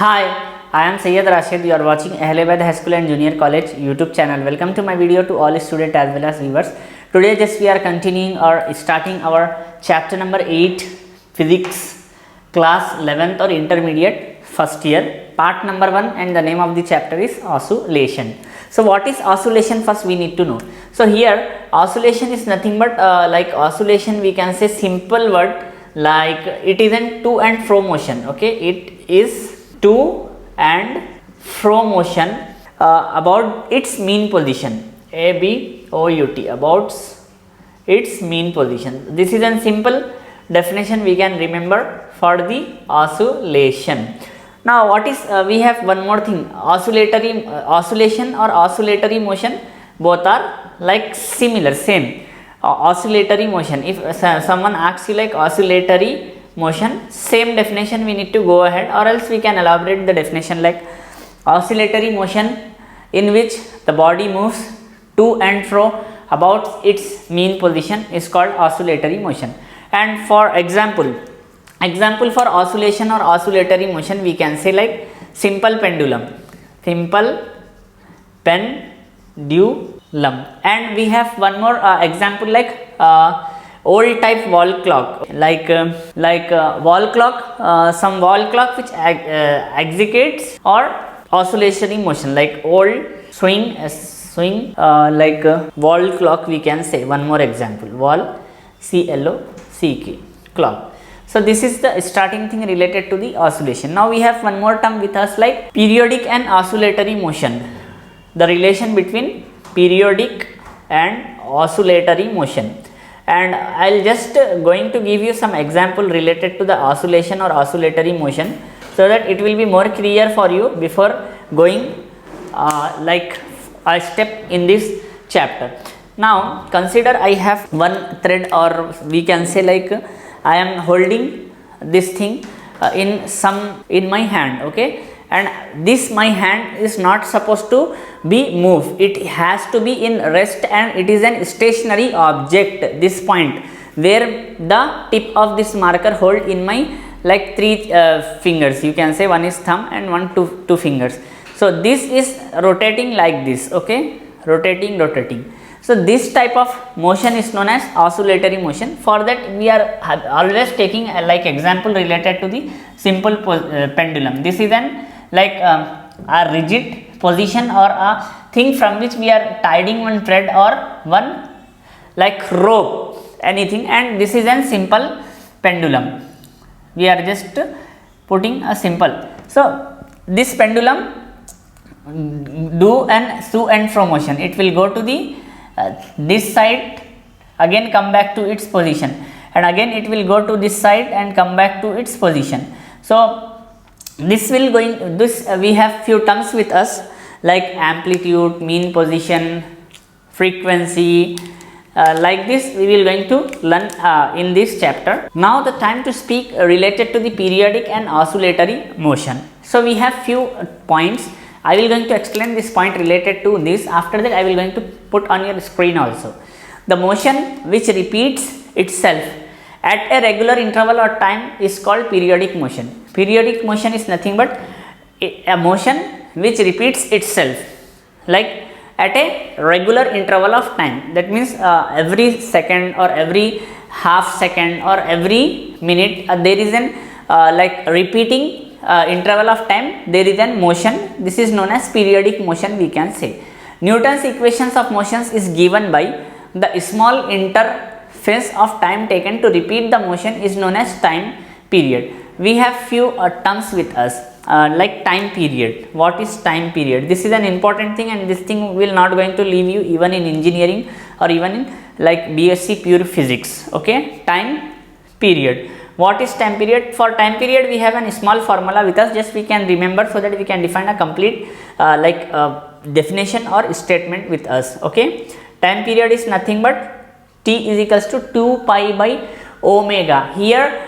Hi, I am Syed Rashid. You are watching Ahlabad High School and Junior College YouTube channel. Welcome to my video to all students as well as viewers. Today just we are continuing or starting our chapter number 8 Physics class 11th or intermediate first year part number 1, and the name of the chapter is oscillation. So what is oscillation? First we need to know. So here oscillation is nothing but like oscillation, we can say simple word like it is an to and fro motion. Okay, it is to and fro motion about its mean position, about about its mean position. This is a simple definition we can remember for the oscillation. Now what is we have one more thing, oscillation or oscillatory motion, both are like similar, same. Oscillatory motion, if someone asks you like oscillatory motion, same definition we need to go ahead, or else we can elaborate the definition like oscillatory motion in which the body moves to and fro about its mean position is called oscillatory motion. And for example for oscillation or oscillatory motion, we can say like simple pendulum, and we have one more example like old type wall clock, like wall clock, some wall clock which executes or oscillatory motion like old swing like wall clock, we can say. One more example, wall CLOCK clock. So this is the starting thing related to the oscillation. Now we have one more term with us like periodic and oscillatory motion, the relation between periodic and oscillatory motion. And I'll just going to give you some example related to the oscillation or oscillatory motion, so that it will be more clear for you before going like a step in this chapter. Now consider I have one thread, or we can say like I am holding this thing in my hand, okay, and this my hand is not supposed to be moved, it has to be in rest, and it is an stationary object. This point where the tip of this marker hold in my like three fingers, you can say one is thumb and one two fingers. So this is rotating like this, okay, rotating. So this type of motion is known as oscillatory motion. For that we are always taking like example related to the simple pendulum. This is an like a rigid position or a thing from which we are tying one thread or one like rope, anything, and this is a simple pendulum. We are just putting a simple. So this pendulum do an to and fro motion. It will go to the this side, again come back to its position, and again it will go to this side and come back to its position. So this will going this we have few terms with us like amplitude, mean position, frequency, like this we will going to learn in this chapter. Now the time to speak related to the periodic and oscillatory motion. So we have few points. I will going to explain this point related to this. After that I will going to put on your screen also. The motion which repeats itself at a regular interval or time is called periodic motion. Periodic motion is nothing but a motion which repeats itself like at a regular interval of time. That means every second or every half second or every minute there is an like repeating interval of time, there is an motion. This is known as periodic motion, we can say. Newton's equations of motions is given by the small interface of time taken to repeat the motion is known as time period. We have few terms with us like time period. What is time period? This is an important thing, and this thing will not going to leave you even in engineering or even in like BSc pure physics, okay. Time period. What is time period? For time period we have a small formula with us, just we can remember so that we can define a complete like definition or statement with us, okay. Time period is nothing but T is equals to 2 pi by omega. Here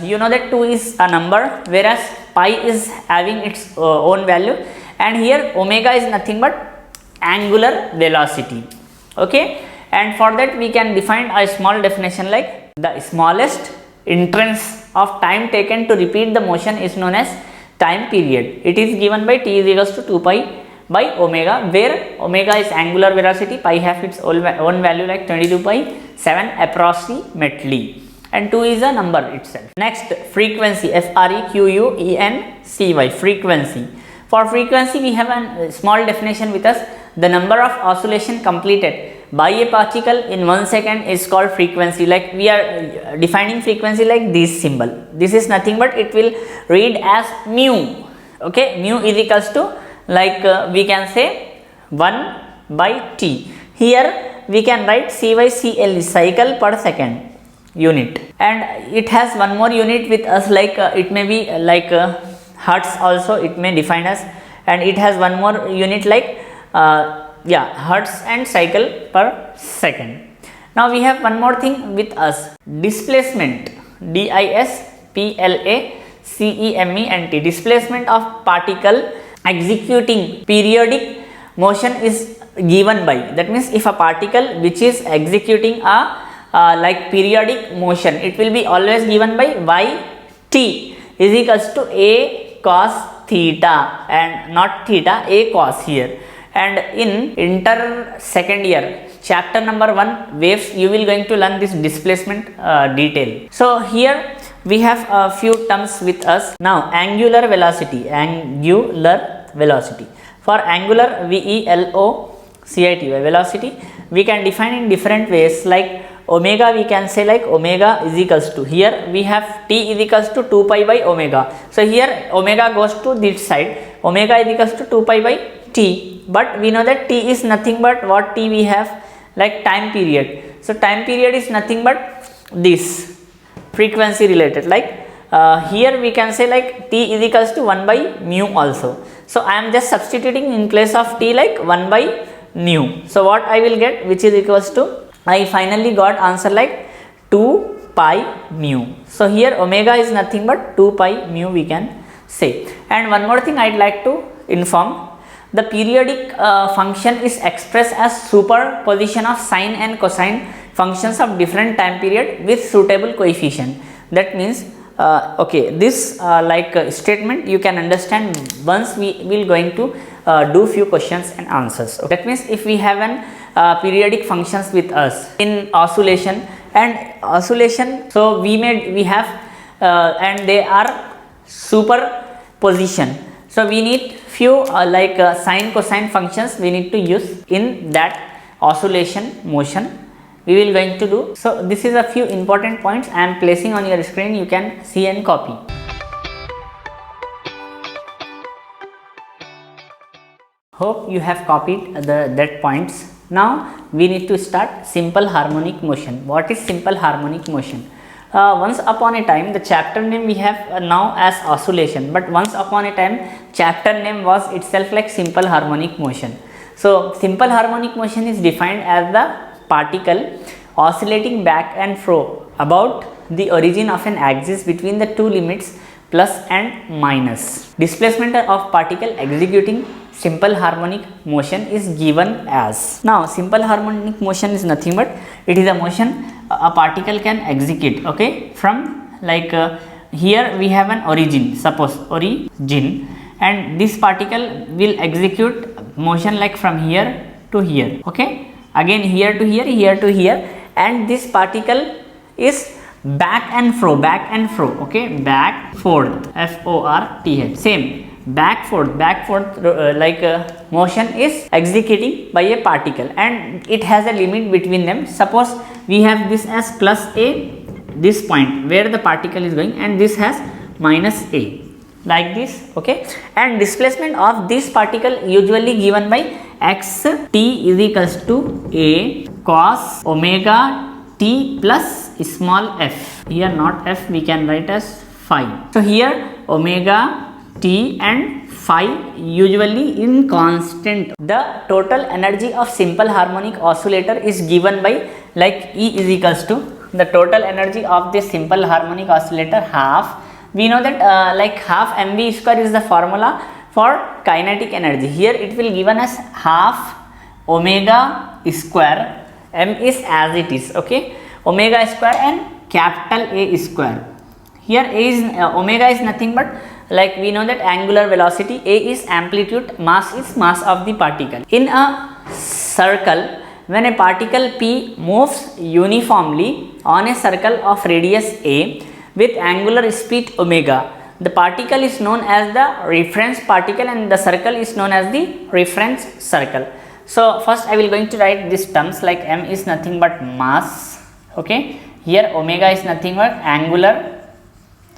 you know that 2 is a number, whereas pi is having its own value, and here omega is nothing but angular velocity, okay. And for that we can define a small definition like the smallest entrance of time taken to repeat the motion is known as time period. It is given by t is equals to 2 pi by omega, where omega is angular velocity, pi have its own value like 22 pi 7 approximately, and 2 is a number itself. Next, frequency, frequency. Frequency. For frequency, we have a small definition with us. The number of oscillation completed by a particle in 1 second is called frequency. Like we are defining frequency like this symbol. This is nothing but it will read as mu. Okay, mu is equals to like we can say 1 by t. Here we can write CL, cycle per second unit, and it has one more unit with us, like it may be like hertz also it may define us, and it has one more unit like hertz and cycle per second. Now we have one more thing with us, displacement, displacement. Displacement of particle executing periodic motion is given by, that means if a particle which is executing a like periodic motion, it will be always given by yt is equals to a cos theta, and not theta, a cos here. And in inter second year chapter number 1 waves, you will going to learn this displacement detail. So here we have a few terms with us. Now angular velocity, for angular velocity velocity we can define in different ways, like omega we can say like omega is equals to, here we have t is equals to 2 pi by omega, so here omega goes to this side, omega is equals to 2 pi by t, but we know that t is nothing but what t we have, like time period. So time period is nothing but this frequency related, like here we can say like t is equals to 1 by mu also. So I am just substituting in place of t like 1 by mu. So what I will get, which is equals to, I finally got answer like 2 pi mu. So here omega is nothing but 2 pi mu we can say. And one more thing I'd like to inform, the periodic function is expressed as superposition of sine and cosine functions of different time period with suitable coefficient. That means okay, this statement you can understand once we will going to do few questions and answers. Okay. That means if we have an periodic functions with us in oscillation, so we have and they are superposition. So we need few sine cosine functions we need to use in that oscillation motion we will going to do. So this is a few important points I am placing on your screen, you can see and copy. Hope you have copied that points. Now we need to start simple harmonic motion. What is simple harmonic motion? Once upon a time, the chapter name we have now as oscillation, but once upon a time chapter name was itself like simple harmonic motion. So simple harmonic motion is defined as the particle oscillating back and forth about the origin of an axis between the two limits plus and minus. Displacement of particle executing simple harmonic motion is given as. Now simple harmonic motion is nothing but it is a motion a particle can execute, okay, from like here we have an origin, suppose origin, and this particle will execute motion like from here to here, okay, again here to here, here to here, and this particle is back and fro, okay, back forth, forth, same, back forth motion is executing by a particle, and it has a limit between them. Suppose we have this as plus a, this point where the particle is going, and this has minus a, like this, okay, and displacement of this particle usually given by x t is equals to a cos omega t plus small f, here not f, we can write as phi. So here omega t and phi usually in constant. The total energy of simple harmonic oscillator is given by like E is equals to the total energy of this simple harmonic oscillator half. We know that like half mv square is the formula for kinetic energy. Here it will given as half omega square, m is as it is, okay, omega square and capital A square. Here A is omega is nothing but like we know that angular velocity A is amplitude, mass is mass of the particle. In a circle, when a particle P moves uniformly on a circle of radius A with angular speed omega, the particle is known as the reference particle and the circle is known as the reference circle. So first I will going to write these terms, like m is nothing but mass, okay. Here omega is nothing but angular.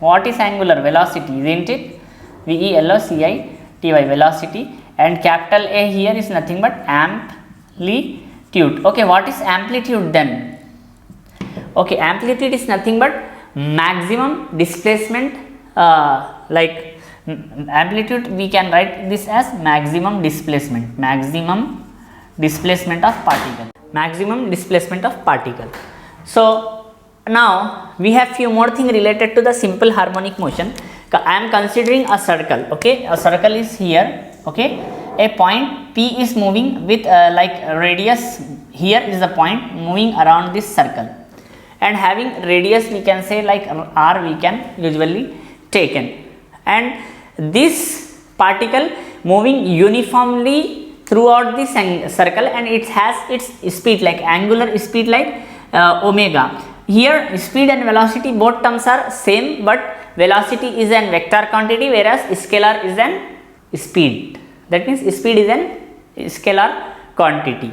What is angular? Velocity, isn't it? velocity, velocity, and capital A here is nothing but amplitude. Okay, what is amplitude then? Okay, amplitude is nothing but maximum displacement, like amplitude we can write this as maximum displacement of particle. So now we have few more things related to the simple harmonic motion. I am considering a circle, okay. A circle is here, okay. A point P is moving with like radius, here is the point moving around this circle, and having radius we can say like r we can usually taken, and this particle moving uniformly throughout this circle, and it has its speed like angular speed like omega. Here speed and velocity both terms are same, but velocity is an vector quantity whereas scalar is an speed. That means speed is an scalar quantity.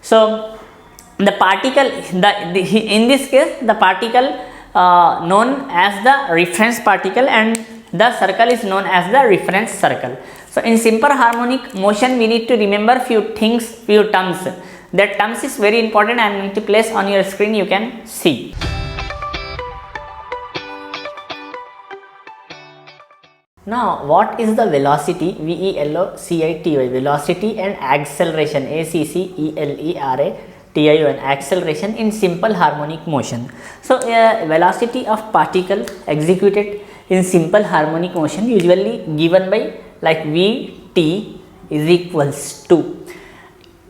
So the particle, in this case the particle known as the reference particle and the circle is known as the reference circle. So in simple harmonic motion we need to remember few things, few terms. That terms is very important. I am going to place on your screen, you can see. Now what is the velocity? velocity, velocity and acceleration, acceleration, acceleration in simple harmonic motion. So velocity of particle executed in simple harmonic motion usually given by like Vt is equals to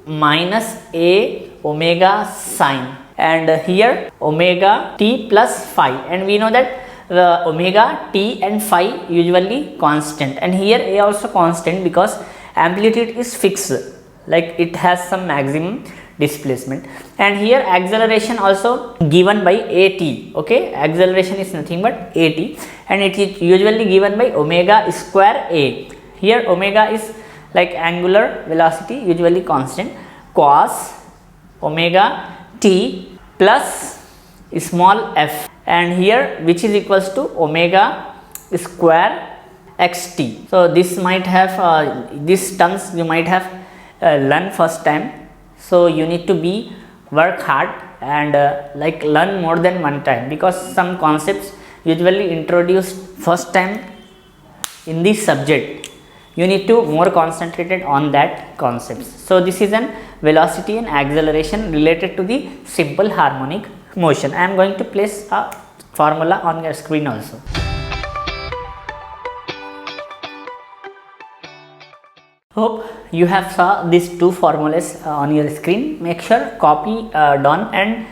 minus a omega sine, and here omega t plus phi, and we know that the omega t and phi usually constant, and here a also constant because amplitude is fixed, like it has some maximum displacement, and here acceleration also given by at, okay. Acceleration is nothing but at, and it is usually given by omega square a. Here omega is like angular velocity usually constant, cos omega t plus small f, and here which is equals to omega square xt. So this might have these terms you might have learned first time, so you need to be work hard and like learn more than one time, because some concepts usually introduced first time in this subject, you need to more concentrated on that concepts. So this is an velocity and acceleration related to the simple harmonic motion. I am going to place a formula on your screen also. Hope you have saw these two formulas on your screen. Make sure copy down and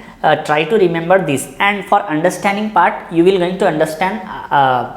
try to remember this, and for understanding part you will going to understand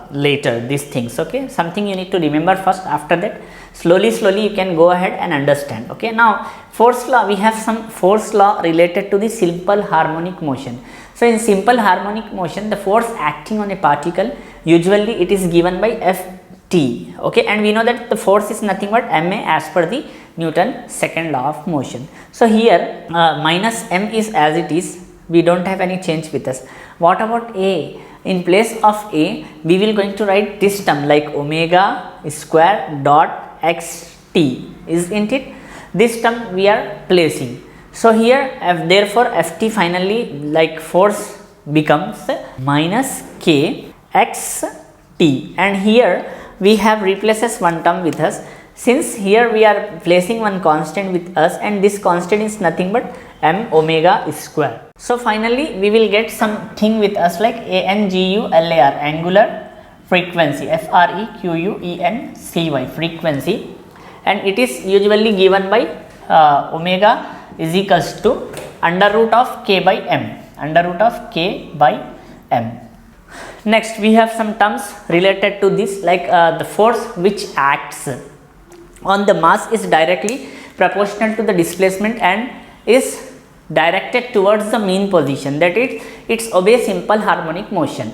later these things, okay. Something you need to remember first, after that slowly you can go ahead and understand, okay. Now force law, we have some force law related to the simple harmonic motion. So in simple harmonic motion, the force acting on a particle usually it is given by Ft, okay, and we know that the force is nothing but ma as per the Newton second law of motion. So here minus m is as it is, we don't have any change with us. What about a? In place of a we will going to write this term like omega square dot xt, isn't it? This term we are placing. So here therefore Ft finally like force becomes minus k x t, and here we have replaces one term with us, since here we are placing one constant with us, and this constant is nothing but m omega square. So finally we will get something with us like ANGULAR, angular frequency, FREQUENCY, frequency, and it is usually given by omega is equals to under root of k by m, Next we have some terms related to this, like the force which acts on the mass is directly proportional to the displacement and is directed towards the mean position, that is it obeys simple harmonic motion.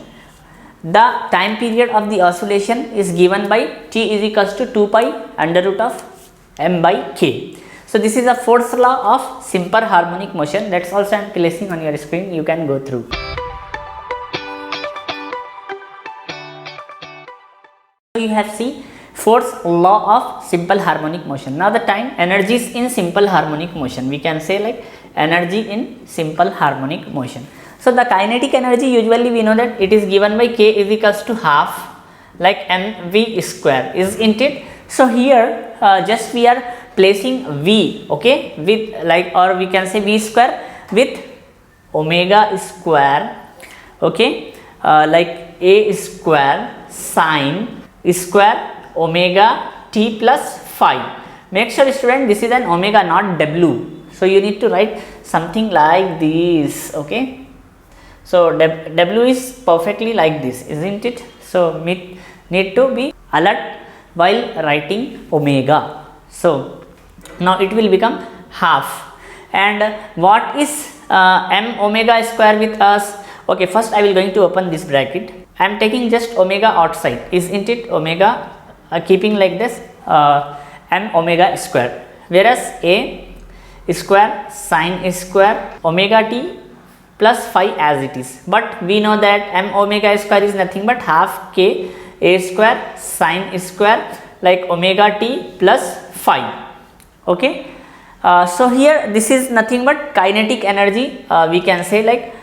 The time period of the oscillation is given by t is equals to 2 pi under root of m by k. So this is a fourth law of simple harmonic motion. That's also I am placing on your screen, you can go through. You have seen fourth law of simple harmonic motion. Now the time energies in simple harmonic motion, we can say like energy in simple harmonic motion. So the kinetic energy, usually we know that it is given by k is equals to half like mv square, isn't it? So here just we are placing v, okay, with like, or we can say v square with omega square, okay, like a square sine square omega t plus phi. Make sure student this is an omega, not w. So you need to write something like this, okay. So w is perfectly like this, isn't it? So need to be alert while writing omega. So now it will become half. And what is m omega square with us? Okay, first I will going to open this bracket. I am taking just omega outside, isn't it? Omega keeping like this m omega square, whereas a square sine square omega t plus phi as it is. But we know that m omega square is nothing but half k a square sine square like omega t plus phi, okay. So here this is nothing but kinetic energy, we can say like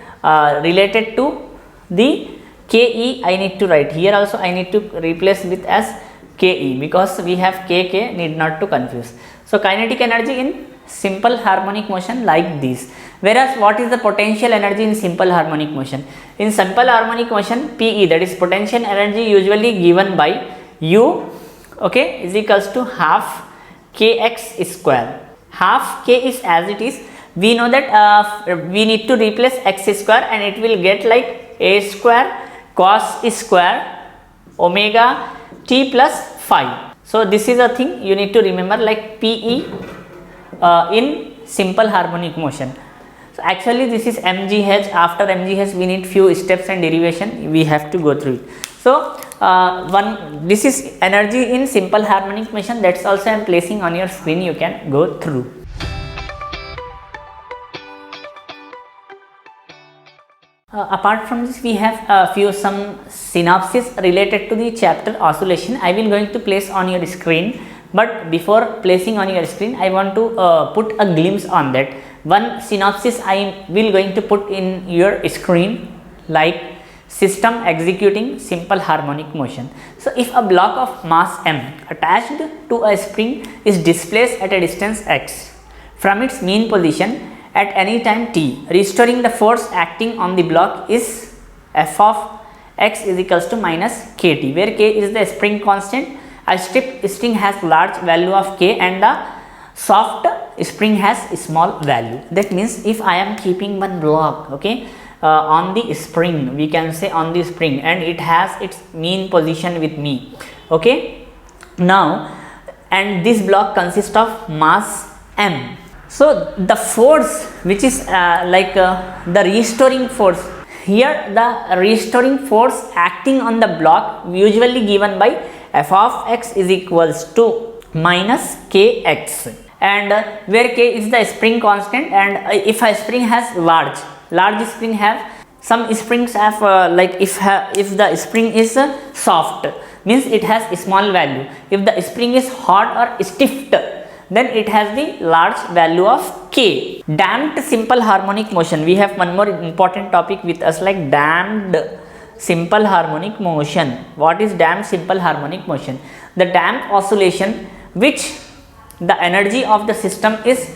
related to the ke. I need to write here also, I need to replace with as ke because we have kk, need not to confuse. So kinetic energy in simple harmonic motion like this. Whereas what is the potential energy in simple harmonic motion? In simple harmonic motion, PE, that is potential energy, usually given by U, okay, is equals to half kx square. Half k is as it is. We know that we need to replace x square and it will get like a square cos square omega t plus phi. So this is a thing you need to remember, like PE in simple harmonic motion. So actually this is mgh. After mgh we need few steps and derivation, we have to go through it. So this is energy in simple harmonic motion, that's also I am placing on your screen, you can go through. Apart from this, we have some synopsis related to the chapter oscillation. I will going to place on your screen, but before placing on your screen I want to put a glimpse on that. One synopsis I will going to put in your screen, like system executing simple harmonic motion. So if a block of mass m attached to a spring is displaced at a distance x from its mean position at any time t, restoring the force acting on the block is f of x is equals to minus kt, where k is the spring constant. A stiff spring has large value of k and the soft spring has small value. That means if I am keeping one block, okay, on the spring, we can say on the spring, and it has its mean position with me, okay. Now, and this block consists of mass m. So the force which is the restoring force, here the restoring force acting on the block usually given by f of x is equals to minus kx, and where k is the spring constant, and if a spring has large spring have, some springs have if the spring is soft, means it has a small value. If the spring is hot or stiff, then it has the large value of k. Damped simple harmonic motion, we have one more important topic with us, like damped simple harmonic motion. What is damped simple harmonic motion? The damped oscillation which the energy of the system is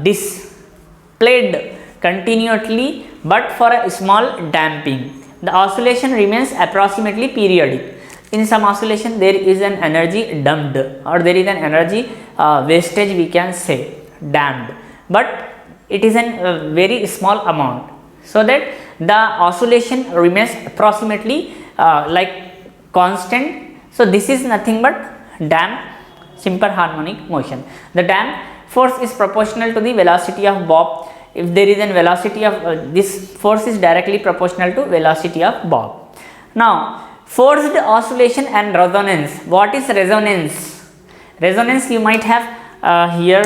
displayed continuously but for a small damping. The oscillation remains approximately periodic. In some oscillation there is an energy dumped, or there is an energy wastage, we can say damped, but it is a very small amount, so that the oscillation remains approximately like constant. So this is nothing but damped simple harmonic motion. The damped force is proportional to the velocity of bob. If there is a velocity of this force is directly proportional to velocity of bob. Now forced oscillation and resonance. What is resonance? Resonance you might have here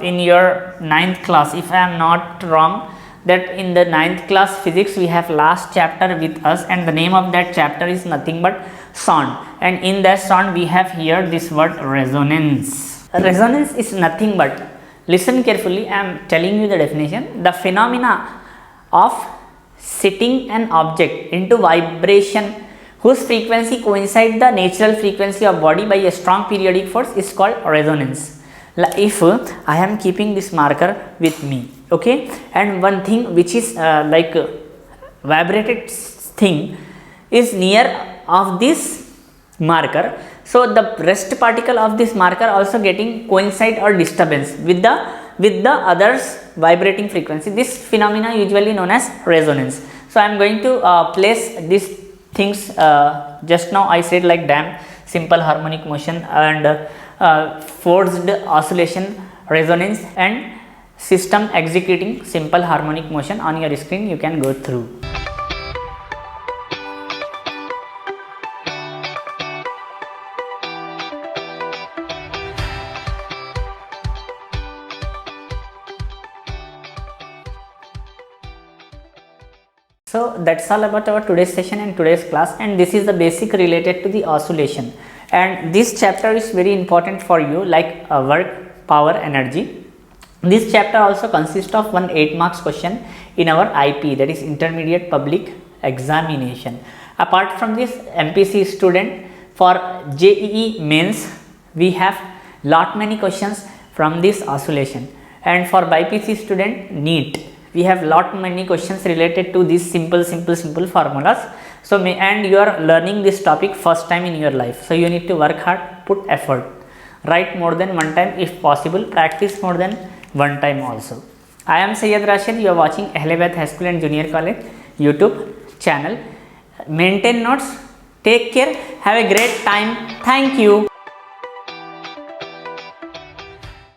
in your 9th class, if I am not wrong, that in the 9th class physics we have last chapter with us, and the name of that chapter is nothing but sound, and in that sound we have here this word resonance. Resonance is nothing but, listen carefully, I am telling you the definition, the phenomena of setting an object into vibration whose frequency coincides the natural frequency of body by a strong periodic force is called resonance. If I am keeping this marker with me, okay, and one thing which is like vibrated thing is near of this marker, so the rest particle of this marker also getting coincide or disturbance with the others vibrating frequency. This phenomena usually known as resonance. So I am going to place this things just now I said, like damped simple harmonic motion and forced oscillation, resonance, and system executing simple harmonic motion on your screen. You can go through. So that's all about our today's session and today's class, and this is the basic related to the oscillation, and this chapter is very important for you, like work, power, energy. This chapter also consists of one 8 marks question in our IP, that is intermediate public examination. Apart from this, MPC student, for JEE mains we have lot many questions from this oscillation, and for BPC student NEET we have lot many questions related to these simple formulas. So and you are learning this topic first time in your life, so you need to work hard, put effort, write more than one time if possible, practice more than one time also. I am Syed Rashid, you are watching Ahliabad High School and Junior College YouTube channel. Maintain notes, take care, have a great time, thank you.